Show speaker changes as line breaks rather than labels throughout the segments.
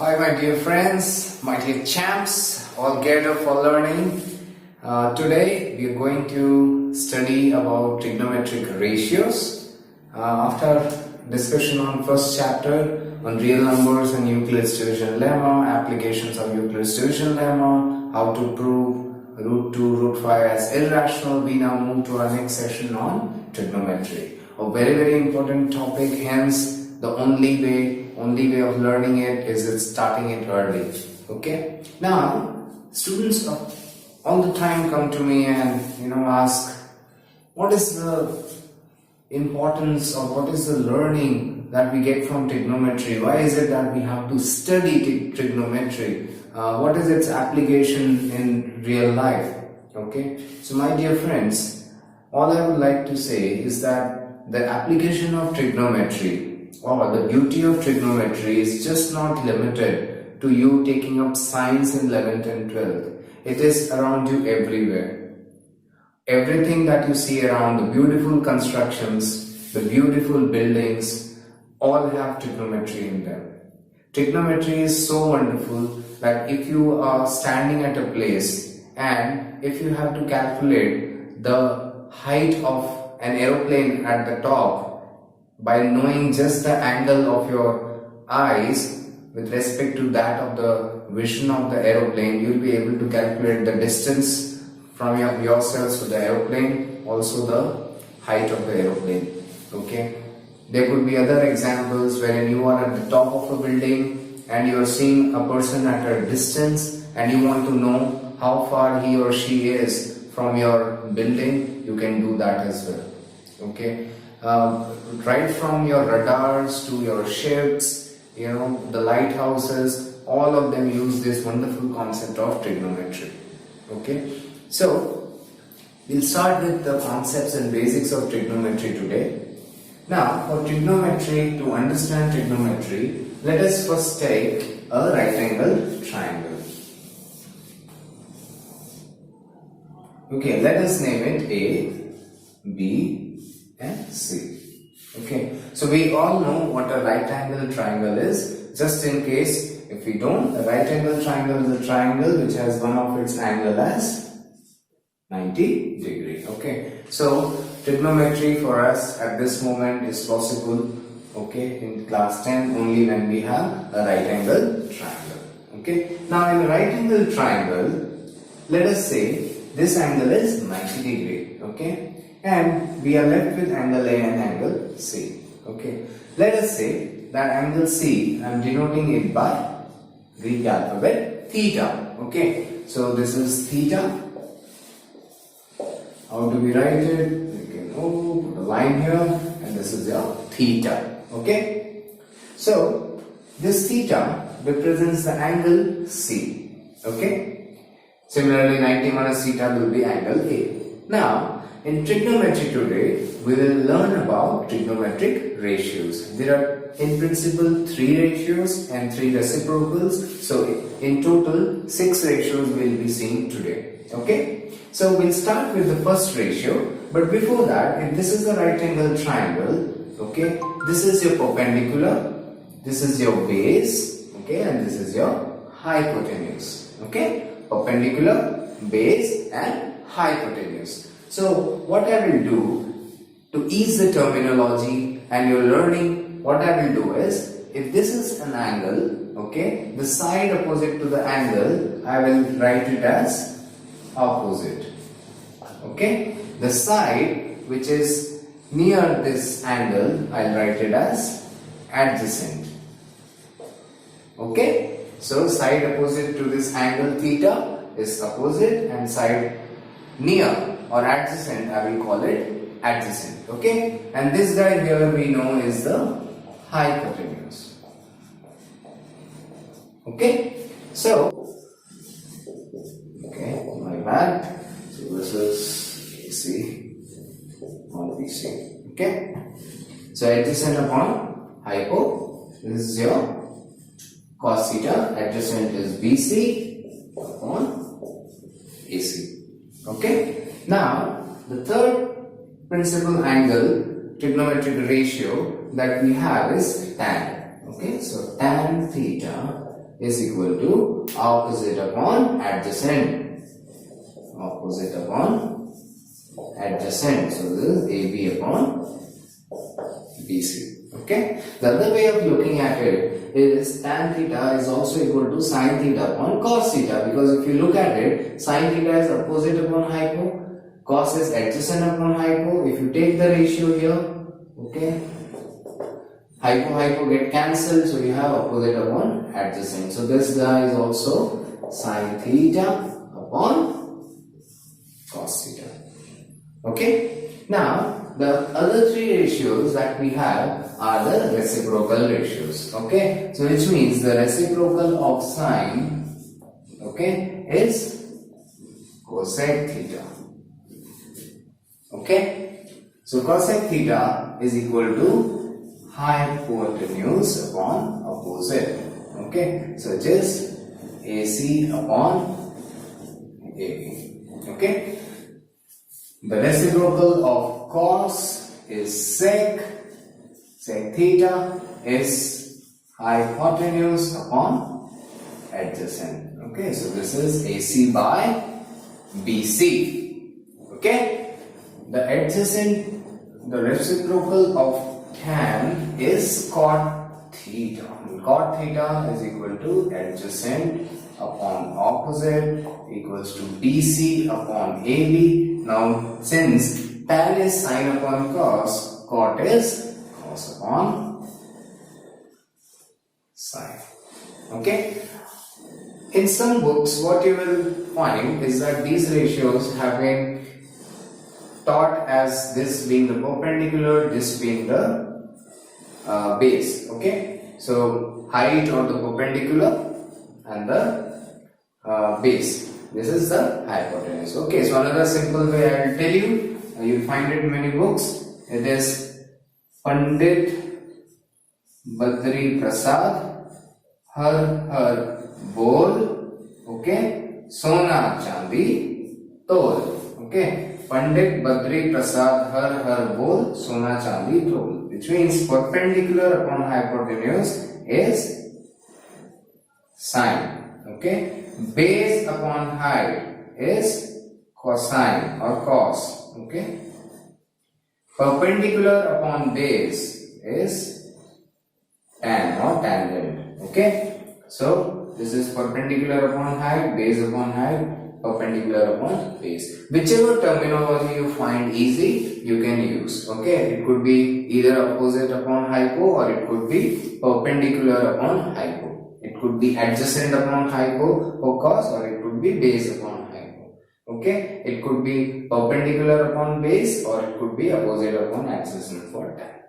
Hi my dear friends, my dear champs, all geared up for learning. Today we are going to study about trigonometric ratios. After discussion on first chapter on real numbers and Euclid's division lemma, applications of Euclid's division lemma, how to prove root 2, root 5 as irrational, we now move to our next session on trigonometry. A very important topic, hence the only way of learning it is starting it early. Okay, now students all the time come to me and ask, what is the importance or what is the learning that we get from trigonometry? Why is it that we have to study trigonometry? What is its application in real life? Okay, so my dear friends, all I would like to say is that the application of trigonometry or the beauty of trigonometry is just not limited to you taking up science in 11th and 12th. It is around you everywhere. Everything that you see around, the beautiful constructions, the beautiful buildings, all have trigonometry in them. Trigonometry is so wonderful that if you are standing at a place and if you have to calculate the height of an aeroplane at the top, by knowing just the angle of your eyes with respect to that of the vision of the aeroplane, you will be able to calculate the distance from yourselves to the aeroplane, also the height of the aeroplane. Okay, there could be other examples wherein you are at the top of a building and you are seeing a person at a distance and you want to know how far he or she is from your building. You can do that as well. Okay, right from your radars to your ships, the lighthouses, all of them use this wonderful concept of trigonometry. Okay, so we'll start with the concepts and basics of trigonometry today. Now, for trigonometry, to understand trigonometry, let us first take a right angle triangle. Okay, let us name it A, B, and C. Okay, so we all know what a right angle triangle is. Just in case if we don't, a right angle triangle is a triangle which has one of its angle as 90 degree. Okay, so trigonometry for us at this moment is possible, okay, in class 10 only when we have a right angle triangle. Okay, now in a right angle triangle, let us say this angle is 90 degree. Okay, and we are left with angle A and angle C. Okay, let us say that angle C, I am denoting it by Greek alphabet theta. Okay, so this is theta. How do we write it? You can put a line here, and this is your theta. Okay, so this theta represents the angle C. Okay, similarly 90 minus theta will be angle A. Now in trigonometry today, we will learn about trigonometric ratios. There are in principle 3 ratios and 3 reciprocals. So in total 6 ratios we will be seeing today. Okay, so we'll start with the first ratio. But before that, if this is the right angle triangle, okay, this is your perpendicular, this is your base, okay, and this is your hypotenuse. Okay, perpendicular, base, and hypotenuse. So what I will do to ease the terminology and your learning, what I will do is, if this is an angle, okay, the side opposite to the angle, I will write it as opposite. Okay, the side which is near this angle, I'll write it as adjacent. Okay, so side opposite to this angle theta is opposite, and side near or adjacent, I will call it adjacent. Okay, and this guy here we know is the hypotenuse. Okay, so my bad. So this is AC on BC. Okay, so adjacent upon hypo, this is your cos theta. Adjacent is BC upon AC. Okay. Now, the third principal angle trigonometric ratio that we have is tan. Okay, so tan theta is equal to opposite upon adjacent. Opposite upon adjacent. So this is AB upon BC. Okay. The other way of looking at it is tan theta is also equal to sine theta upon cos theta, because if you look at it, sine theta is opposite upon hypo, cos is adjacent upon hypo. If you take the ratio here, okay, hypo get cancelled, so you have opposite upon adjacent. So this guy is also sine theta upon cos theta. Okay. Now the other three ratios that we have are the reciprocal ratios. Okay. So which means the reciprocal of sine, okay, is cosec theta. Okay. So cosec theta is equal to hypotenuse upon opposite. Okay. So it is AC upon AB. Okay. The reciprocal of cos is sec theta is hypotenuse upon adjacent. Okay, so this is AC by BC. Okay, the adjacent, the reciprocal of tan is cot theta. Cot theta is equal to adjacent upon opposite equals to BC upon AB. Now, since tan is sine upon cos, cot is cos upon sine. Okay. In some books, what you will find is that these ratios have been taught as this being the perpendicular, this being the base. Okay. So, height or the perpendicular and the base. This is the hypotenuse. Okay, so another simple way I will tell you, you'll find it in many books. It is Pandit Badri Prasad Har Bol, okay, Sona Chandi Tol. Okay, Pandit Badri Prasad Har Bol, Sona Chandi Tol, which means perpendicular upon hypotenuse is sine. Okay. Base upon height is cosine or cos. Okay. Perpendicular upon base is tan or tangent. Okay. So this is perpendicular upon height, base upon height, perpendicular upon base. Whichever terminology you find easy, you can use. Okay. It could be either opposite upon hypo or it could be perpendicular upon hypo. It could be adjacent upon hypo or cos, or it could be base upon hypo. Okay, it could be perpendicular upon base or it could be opposite upon adjacent for tan.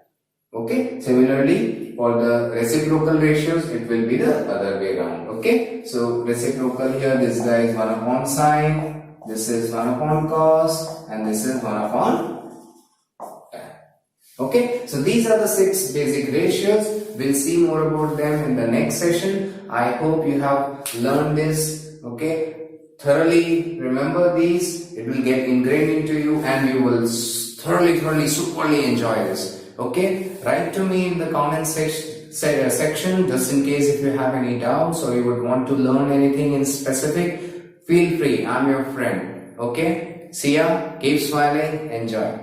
Okay, similarly for the reciprocal ratios, it will be the other way around. Okay, so reciprocal here, this guy is 1 upon sine, this is 1 upon cos, and this is 1 upon tan. Okay, so these are the 6 basic ratios. We'll see more about them in the next session. I hope you have learned this, okay, thoroughly. Remember these, it will get ingrained into you and you will thoroughly, superly enjoy this. Okay, write to me in the comment section just in case if you have any doubts or you would want to learn anything in specific. Feel free, I'm your friend. Okay, see ya, keep smiling, enjoy.